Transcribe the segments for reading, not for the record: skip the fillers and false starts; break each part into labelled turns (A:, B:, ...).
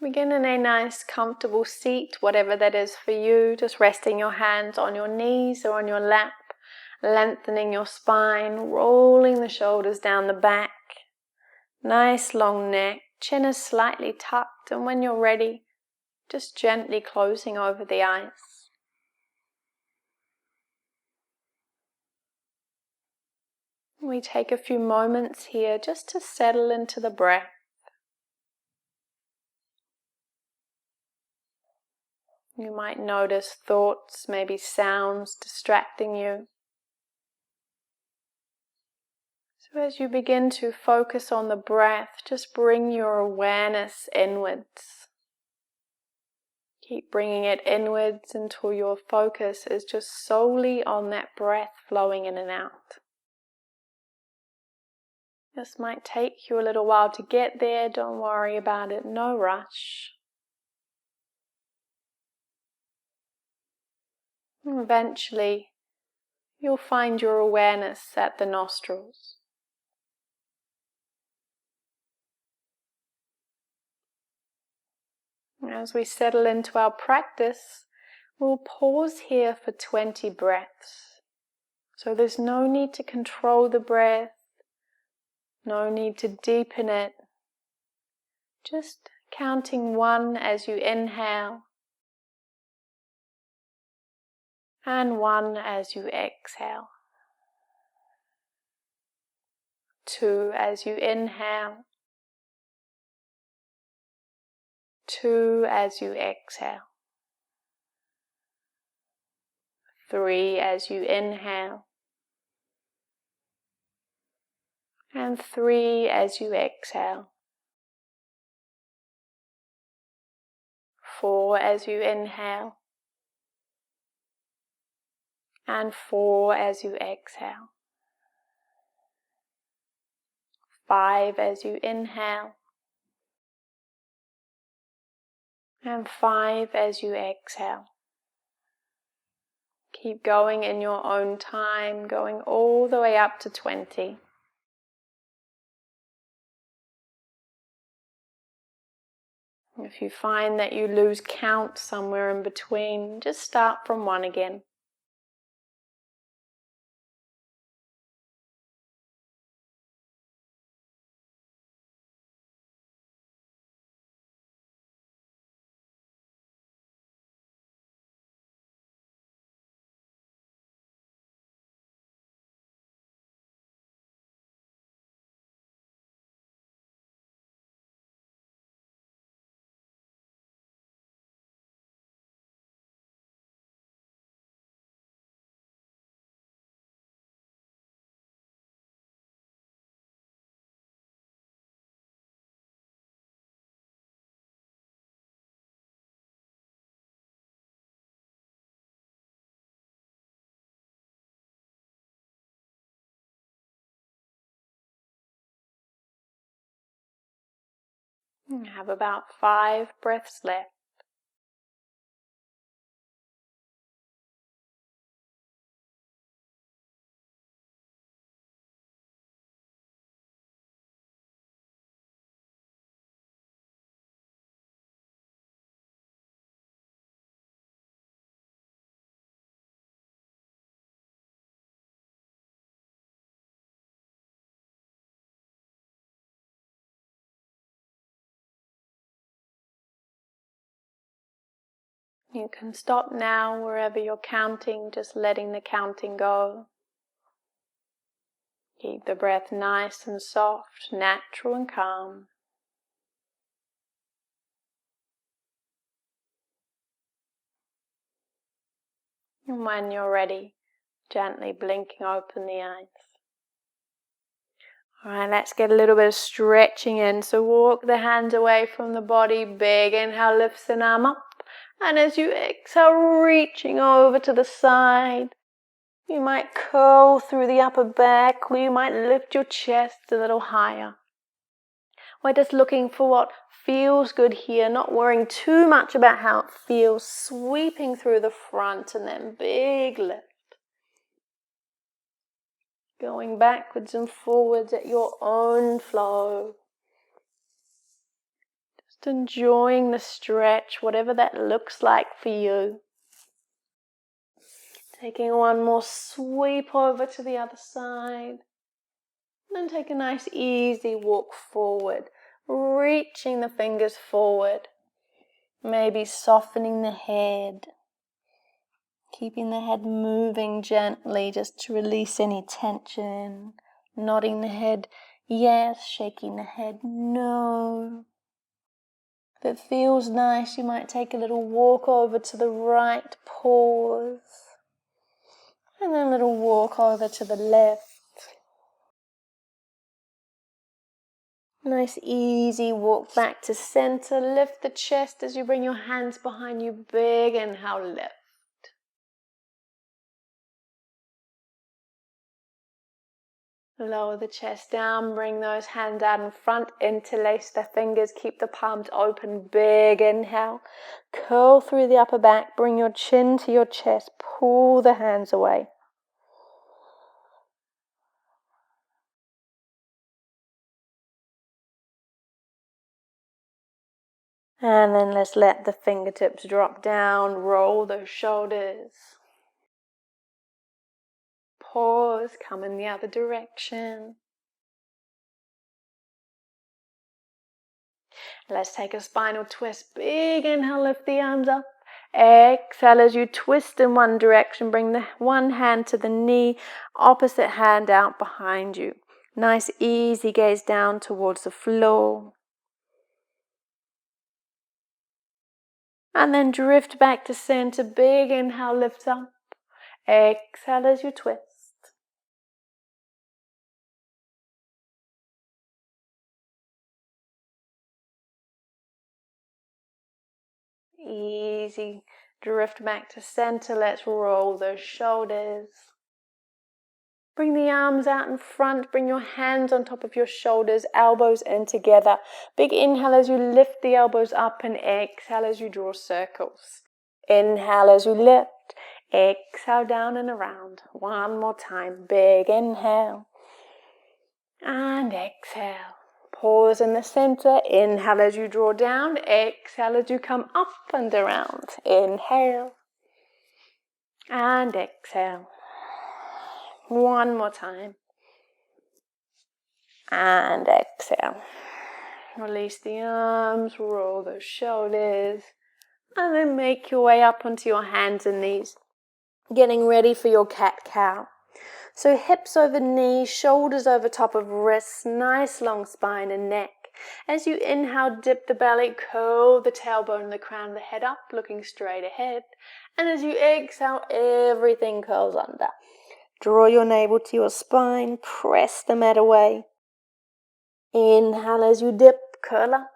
A: Begin in a nice comfortable seat, whatever that is for you, just resting your hands on your knees or on your lap, lengthening your spine, rolling the shoulders down the back, nice long neck, chin is slightly tucked, and when you're ready, just gently closing over the eyes. We take a few moments here just to settle into the breath. You might notice thoughts, maybe sounds distracting you. So as you begin to focus on the breath, just bring your awareness inwards. Keep bringing it inwards until your focus is just solely on that breath flowing in and out. This might take you a little while to get there, don't worry about it, no rush. And eventually, you'll find your awareness at the nostrils. As we settle into our practice, we'll pause here for 20 breaths. So there's no need to control the breath, no need to deepen it. Just counting 1 as you inhale and 1 as you exhale. 2 as you inhale. 2 as you exhale. 3 as you inhale. And 3 as you exhale. 4 as you inhale. And 4 as you exhale. 5 as you inhale. And 5 as you exhale. Keep going in your own time, going all the way up to 20. If you find that you lose count somewhere in between, just start from 1 again. You have about 5 breaths left. You can stop now wherever you're counting, just letting the counting go. Keep the breath nice and soft, natural and calm. And when you're ready, gently blinking open the eyes. Alright, let's get a little bit of stretching in. So walk the hands away from the body, big inhale lifts an arm up. And as you exhale, reaching over to the side, you might curl through the upper back, or you might lift your chest a little higher. We're just looking for what feels good here, not worrying too much about how it feels, sweeping through the front and then big lift. Going backwards and forwards at your own flow. Just enjoying the stretch, whatever that looks like for you. Taking one more sweep over to the other side. And then take a nice easy walk forward, reaching the fingers forward. Maybe softening the head. Keeping the head moving gently just to release any tension. Nodding the head yes, shaking the head no. If it feels nice, you might take a little walk over to the right, pause. And then a little walk over to the left. Nice easy walk back to center. Lift the chest as you bring your hands behind you. Big inhale, lift. Lower the chest down, bring those hands out in front, interlace the fingers, keep the palms open, big inhale. Curl through the upper back, bring your chin to your chest, pull the hands away. And then let's let the fingertips drop down, roll those shoulders. Pause, come in the other direction. Let's take a spinal twist. Big inhale, lift the arms up. Exhale as you twist in one direction. Bring the one hand to the knee, opposite hand out behind you. Nice easy gaze down towards the floor. And then drift back to center. Big inhale, lift up. Exhale as you twist. Easy. Drift back to center. Let's roll those shoulders. Bring the arms out in front. Bring your hands on top of your shoulders. Elbows in together. Big inhale as you lift the elbows up and exhale as you draw circles. Inhale as you lift. Exhale down and around. One more time. Big inhale. And exhale. Pause in the center. Inhale as you draw down. Exhale as you come up and around. Inhale. And exhale. One more time. And exhale. Release the arms. Roll those shoulders. And then make your way up onto your hands and knees. Getting ready for your cat-cow. So hips over knees, shoulders over top of wrists, nice long spine and neck. As you inhale, dip the belly, curl the tailbone and the crown of the head up, looking straight ahead. And as you exhale, everything curls under. Draw your navel to your spine, press the mat away. Inhale as you dip, curl up.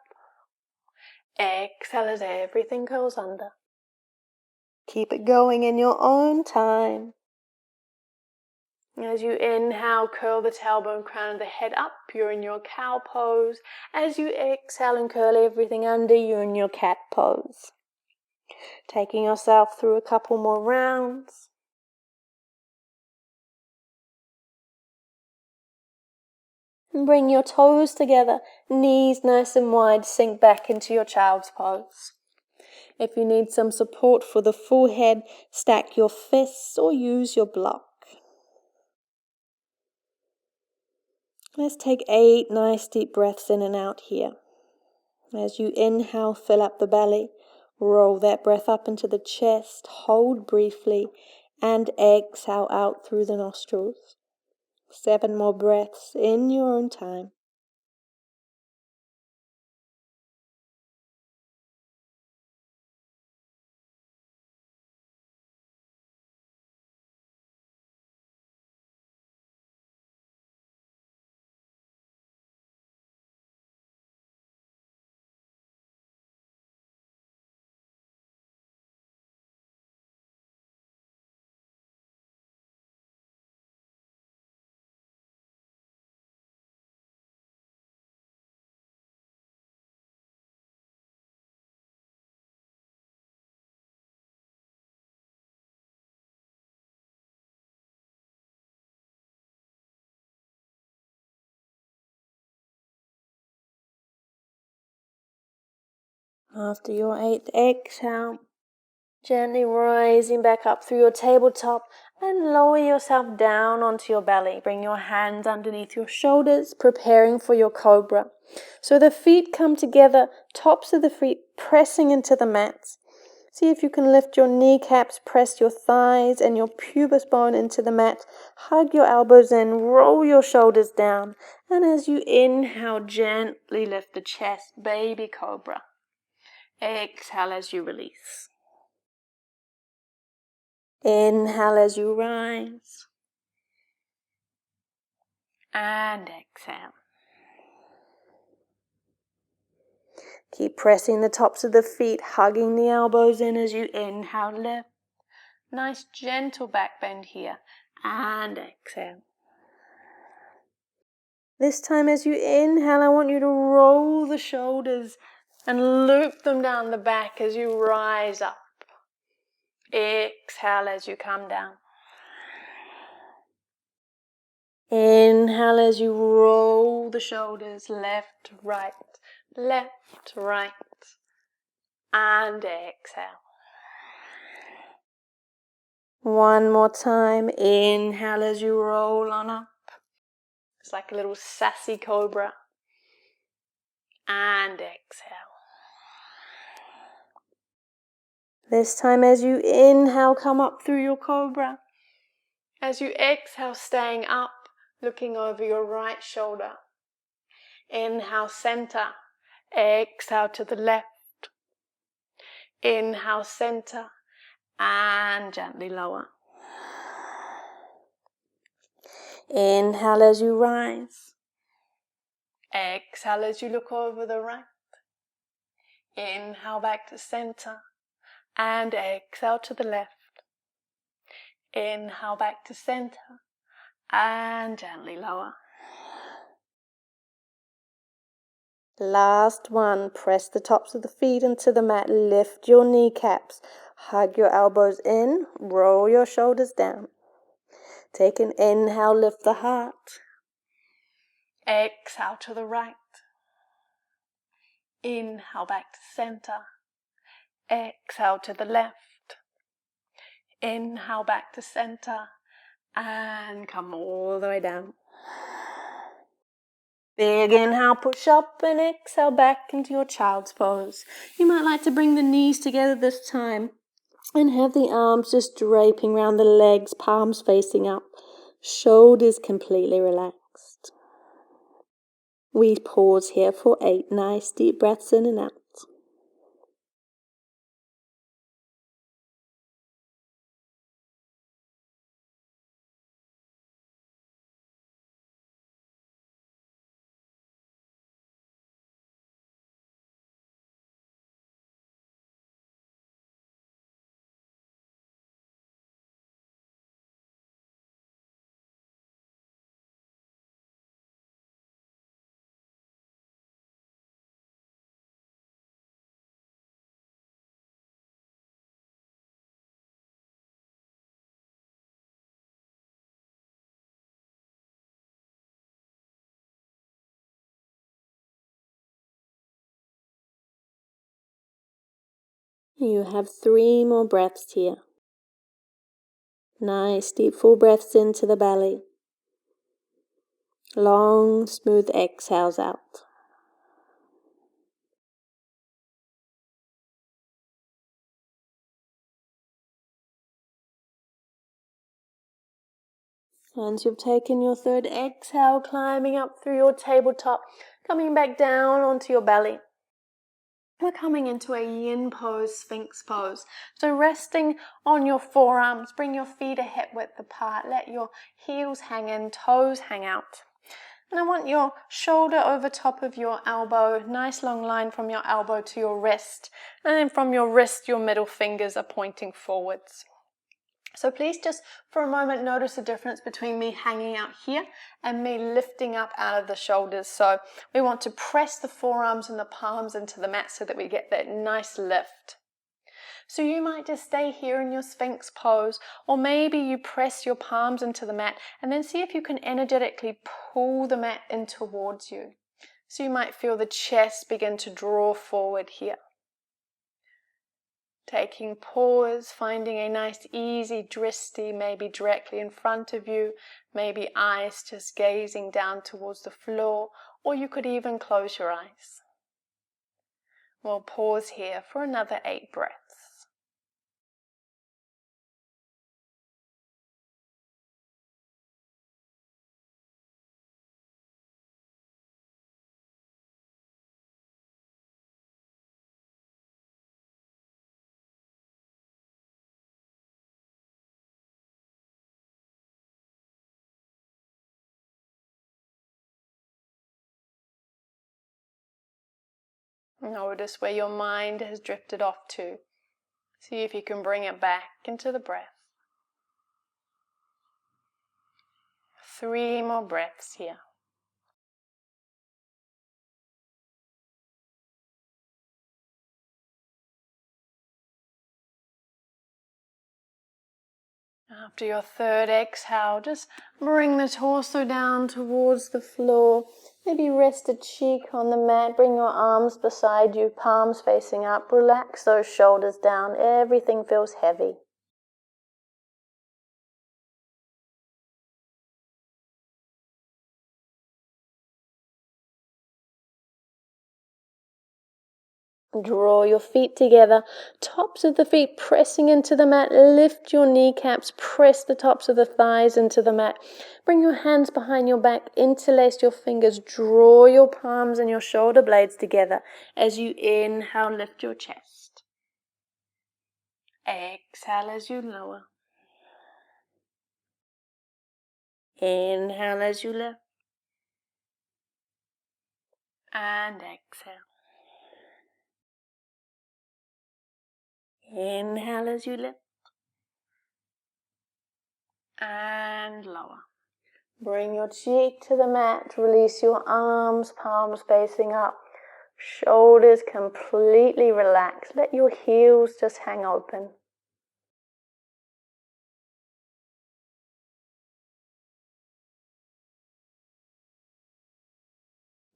A: Exhale as everything curls under. Keep it going in your own time. As you inhale, curl the tailbone, crown of the head up. You're in your cow pose. As you exhale and curl everything under, you're in your cat pose. Taking yourself through a couple more rounds. And bring your toes together, knees nice and wide, sink back into your child's pose. If you need some support for the full head, stack your fists or use your block. Let's take 8 nice deep breaths in and out here. As you inhale, fill up the belly. Roll that breath up into the chest. Hold briefly and exhale out through the nostrils. 7 more breaths in your own time. After your 8th exhale, gently rising back up through your tabletop and lower yourself down onto your belly. Bring your hands underneath your shoulders, preparing for your cobra. So the feet come together, tops of the feet pressing into the mats. See if you can lift your kneecaps, press your thighs and your pubis bone into the mat. Hug your elbows in, roll your shoulders down. And as you inhale, gently lift the chest, baby cobra. Exhale as you release. Inhale as you rise. And exhale. Keep pressing the tops of the feet, hugging the elbows in as you inhale, lift. Nice gentle back bend here. And exhale. This time as you inhale, I want you to roll the shoulders and loop them down the back as you rise up. Exhale as you come down. Inhale as you roll the shoulders left, right, and exhale. One more time. Inhale as you roll on up. It's like a little sassy cobra. And exhale. This time as you inhale, come up through your cobra. As you exhale, staying up, looking over your right shoulder. Inhale, center. Exhale to the left. Inhale, center. And gently lower. Inhale as you rise. Exhale as you look over the right. Inhale back to center. And exhale to the left. Inhale back to center. And gently lower. Last one. Press the tops of the feet into the mat. Lift your kneecaps. Hug your elbows in. Roll your shoulders down. Take an inhale. Lift the heart. Exhale to the right. Inhale back to center. Exhale to the left. Inhale back to center. And come all the way down. Big inhale, push up, and exhale back into your child's pose. You might like to bring the knees together this time and have the arms just draping around the legs, palms facing up, shoulders completely relaxed. We pause here for 8 nice deep breaths in and out. You have 3 more breaths here. Nice deep full breaths into the belly. Long, smooth exhales out. Once you've taken your 3rd exhale, climbing up through your tabletop, coming back down onto your belly. We're coming into a yin pose, sphinx pose. So resting on your forearms, bring your feet a hip width apart. Let your heels hang in, toes hang out. And I want your shoulder over top of your elbow, nice long line from your elbow to your wrist. And then from your wrist, your middle fingers are pointing forwards. So please just for a moment notice the difference between me hanging out here and me lifting up out of the shoulders. So we want to press the forearms and the palms into the mat so that we get that nice lift. So you might just stay here in your Sphinx pose, or maybe you press your palms into the mat and then see if you can energetically pull the mat in towards you. So you might feel the chest begin to draw forward here. Taking pause, finding a nice easy drishti, maybe directly in front of you, maybe eyes just gazing down towards the floor, or you could even close your eyes. We'll pause here for another 8 breaths. Notice where your mind has drifted off to. See if you can bring it back into the breath. 3 more breaths here. After your 3rd exhale, just bring the torso down towards the floor. Maybe rest a cheek on the mat. Bring your arms beside you, palms facing up. Relax those shoulders down. Everything feels heavy. Draw your feet together, tops of the feet pressing into the mat. Lift your kneecaps, press the tops of the thighs into the mat. Bring your hands behind your back, interlace your fingers, draw your palms and your shoulder blades together. As you inhale, lift your chest. Exhale as you lower. Inhale as you lift. And exhale. Inhale as you lift. And lower. Bring your cheek to the mat. Release your arms, palms facing up. Shoulders completely relaxed. Let your heels just hang open.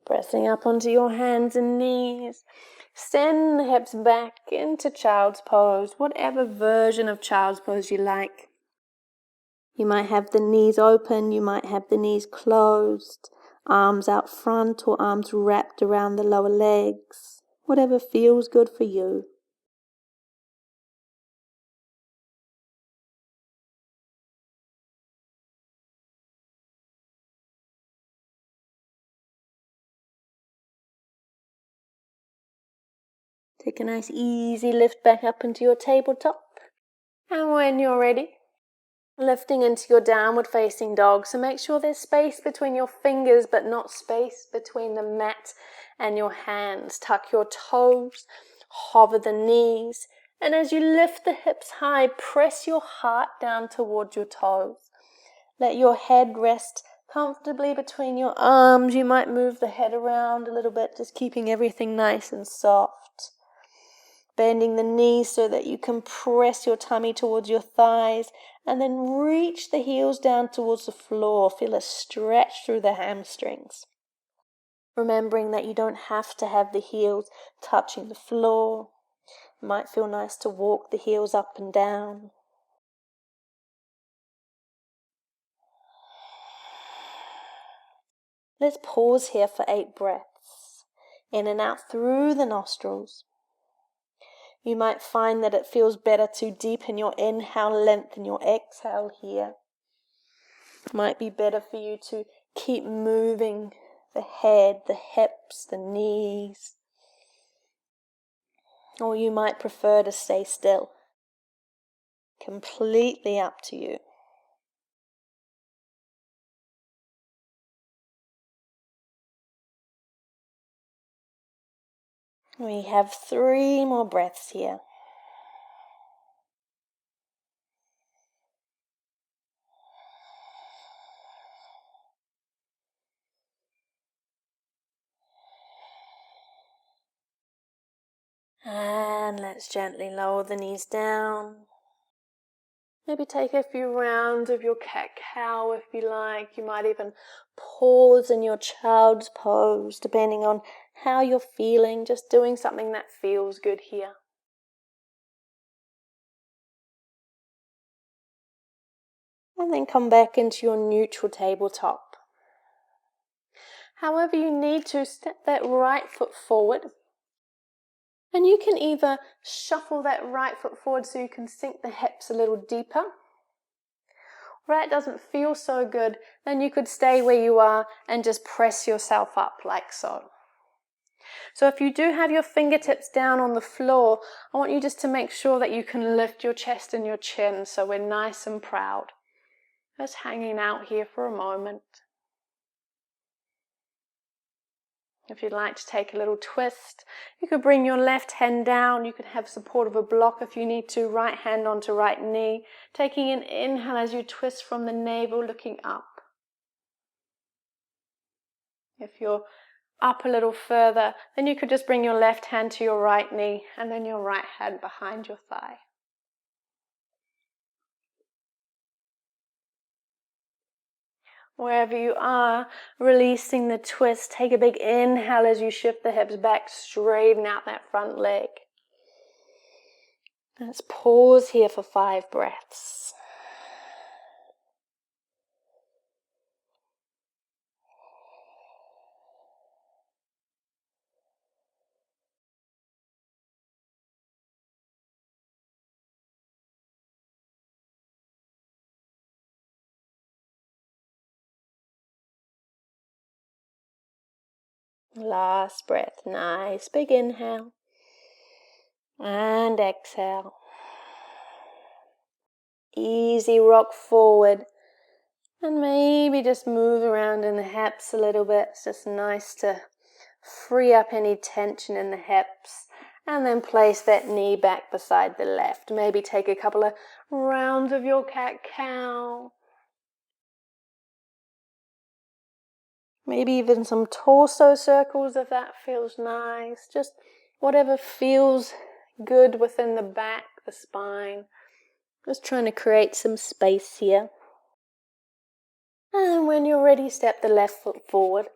A: Pressing up onto your hands and knees. Send the hips back into child's pose, whatever version of child's pose you like. You might have the knees open, you might have the knees closed, arms out front or arms wrapped around the lower legs, whatever feels good for you. Take a nice easy lift back up into your tabletop. And when you're ready, lifting into your downward facing dog. So make sure there's space between your fingers, but not space between the mat and your hands. Tuck your toes, hover the knees. And as you lift the hips high, press your heart down towards your toes. Let your head rest comfortably between your arms. You might move the head around a little bit, just keeping everything nice and soft. Bending the knees so that you can press your tummy towards your thighs and then reach the heels down towards the floor. Feel a stretch through the hamstrings. Remembering that you don't have to have the heels touching the floor. It might feel nice to walk the heels up and down. Let's pause here for 8 breaths. In and out through the nostrils. You might find that it feels better to deepen your inhale, lengthen your exhale here. It might be better for you to keep moving the head, the hips, the knees. Or you might prefer to stay still. Completely up to you. We have 3 more breaths here. And let's gently lower the knees down. Maybe take a few rounds of your cat-cow if you like. You might even pause in your child's pose, depending on how you're feeling. Just doing something that feels good here. And then come back into your neutral tabletop. However you need to, step that right foot forward. And you can either shuffle that right foot forward so you can sink the hips a little deeper. Or that doesn't feel so good, then you could stay where you are and just press yourself up like so. So if you do have your fingertips down on the floor, I want you just to make sure that you can lift your chest and your chin so we're nice and proud. Just hanging out here for a moment. If you'd like to take a little twist, you could bring your left hand down. You could have support of a block if you need to. Right hand onto right knee. Taking an inhale as you twist from the navel, looking up. If you're up a little further, then you could just bring your left hand to your right knee and then your right hand behind your thigh. Wherever you are, releasing the twist. Take a big inhale as you shift the hips back, straighten out that front leg. Let's pause here for 5 breaths. Last breath. Nice big inhale. And exhale. Easy rock forward. And maybe just move around in the hips a little bit. It's just nice to free up any tension in the hips. And then place that knee back beside the left. Maybe take a couple of rounds of your cat-cow. Maybe even some torso circles if that feels nice. Just whatever feels good within the back, the spine. Just trying to create some space here. And when you're ready, step the left foot forward.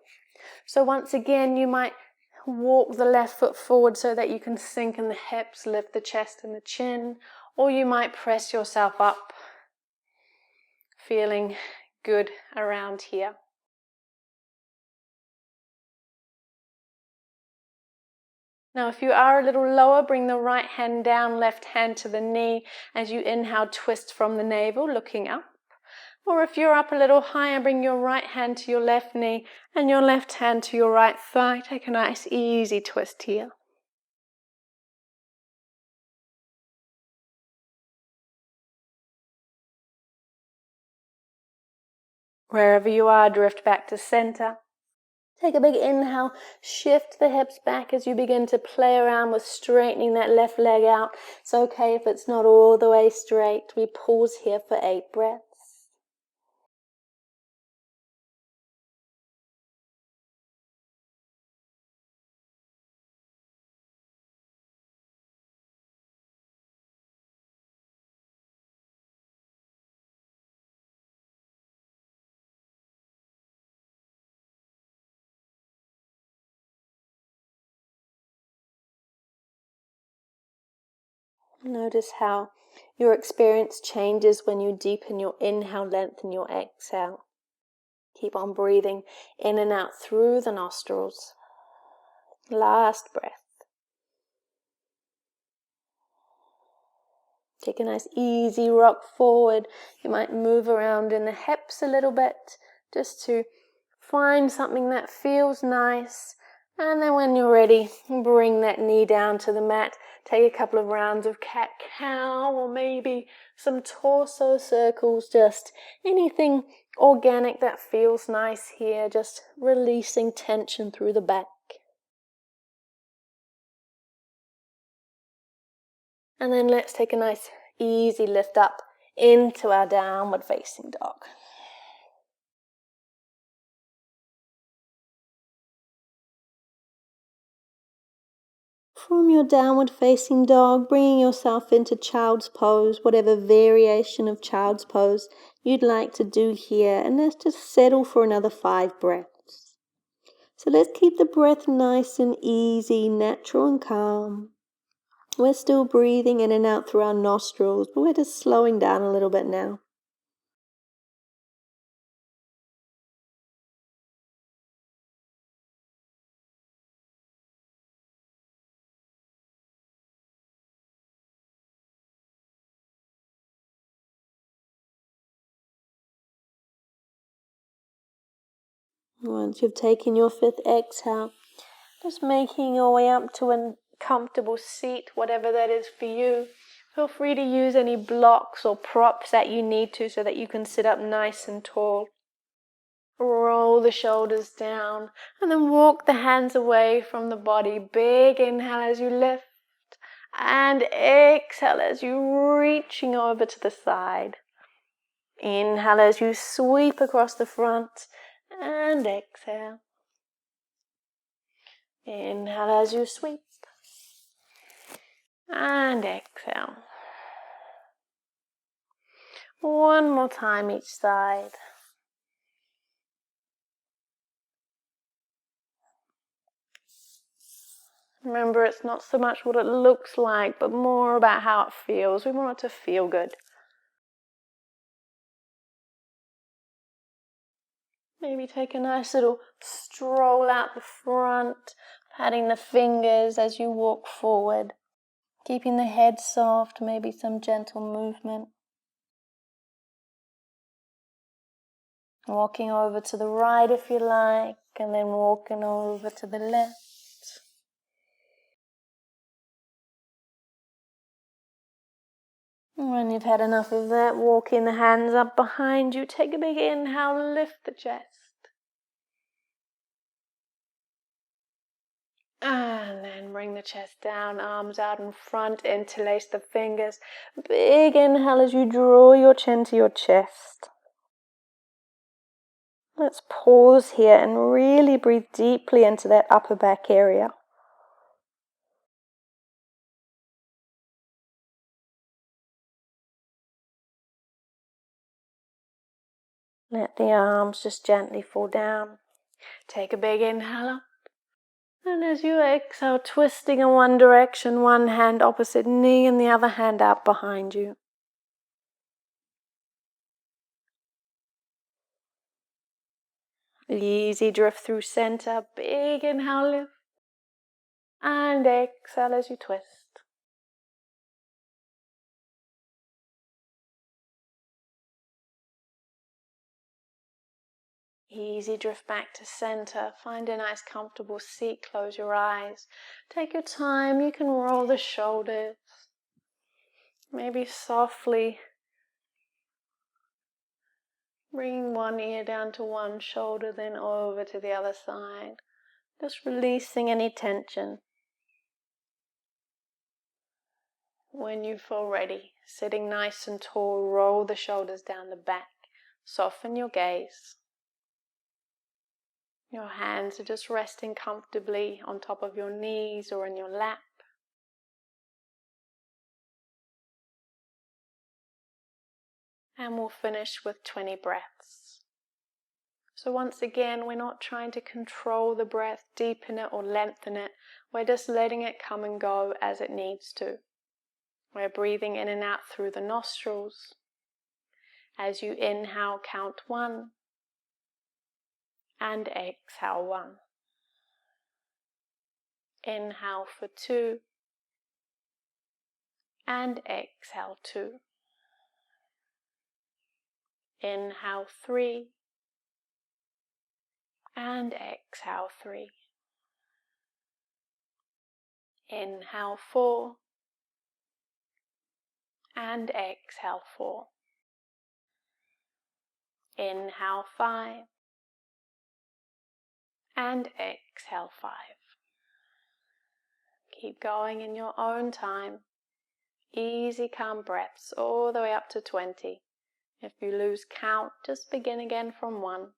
A: So once again, you might walk the left foot forward so that you can sink in the hips, lift the chest and the chin. Or you might press yourself up, feeling good around here. Now, if you are a little lower, bring the right hand down, left hand to the knee. As you inhale, twist from the navel, looking up. Or if you're up a little higher, bring your right hand to your left knee and your left hand to your right thigh. Take a nice, easy twist here. Wherever you are, drift back to center. Take a big inhale, shift the hips back as you begin to play around with straightening that left leg out. It's okay if it's not all the way straight. We pause here for 8 breaths. Notice how your experience changes when you deepen your inhale, lengthen your exhale. Keep on breathing in and out through the nostrils. Last breath. Take a nice easy rock forward. You might move around in the hips a little bit just to find something that feels nice. And then when you're ready, bring that knee down to the mat. Take a couple of rounds of cat-cow or maybe some torso circles, just anything organic that feels nice here, just releasing tension through the back. And then let's take a nice easy lift up into our downward facing dog. From your downward facing dog, bringing yourself into child's pose, whatever variation of child's pose you'd like to do here. And let's just settle for another 5 breaths. So let's keep the breath nice and easy, natural and calm. We're still breathing in and out through our nostrils, but we're just slowing down a little bit now. Once you've taken your 5th exhale, just making your way up to a comfortable seat, whatever that is for you. Feel free to use any blocks or props that you need to so that you can sit up nice and tall. Roll the shoulders down and then walk the hands away from the body. Big inhale as you lift and exhale as you're reaching over to the side. Inhale as you sweep across the front and exhale. Inhale as you sweep and exhale. One more time each side. Remember, it's not so much what it looks like, but more about how it feels. We want it to feel good. Maybe take a nice little stroll out the front, patting the fingers as you walk forward, keeping the head soft, maybe some gentle movement. Walking over to the right if you like, and then walking over to the left. When you've had enough of that, walking the hands up behind you, take a big inhale, lift the chest. And then bring the chest down, arms out in front, interlace the fingers. Big inhale as you draw your chin to your chest. Let's pause here and really breathe deeply into that upper back area. Let the arms just gently fall down. Take a big inhale up. And as you exhale, twisting in one direction, one hand opposite knee and the other hand out behind you. Easy drift through center. Big inhale, lift. And exhale as you twist. Easy drift back to center. Find a nice comfortable seat. Close your eyes. Take your time. You can roll the shoulders. Maybe softly bring one ear down to one shoulder, then over to the other side. Just releasing any tension. When you feel ready, sitting nice and tall, roll the shoulders down the back. Soften your gaze. Your hands are just resting comfortably on top of your knees or in your lap. And we'll finish with 20 breaths. So once again, we're not trying to control the breath, deepen it or lengthen it. We're just letting it come and go as it needs to. We're breathing in and out through the nostrils. As you inhale, count 1. And exhale 1. Inhale for 2. And exhale 2. Inhale 3. And exhale 3. Inhale 4. And exhale 4. Inhale 5. And exhale 5. Keep going in your own time. Easy, calm breaths all the way up to 20. If you lose count, just begin again from 1.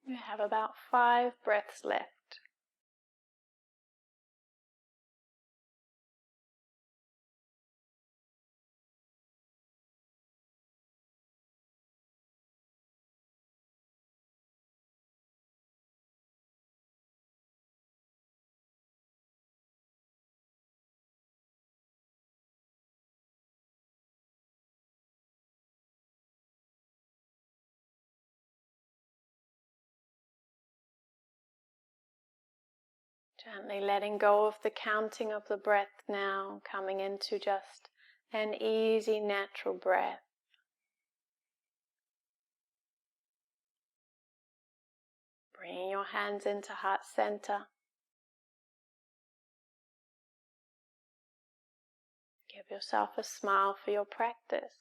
A: You have about 5 breaths left. Gently letting go of the counting of the breath now, coming into just an easy, natural breath. Bringing your hands into heart center. Give yourself a smile for your practice.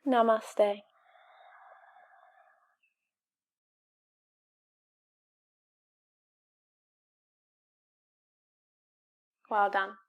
A: Namaste. Well done.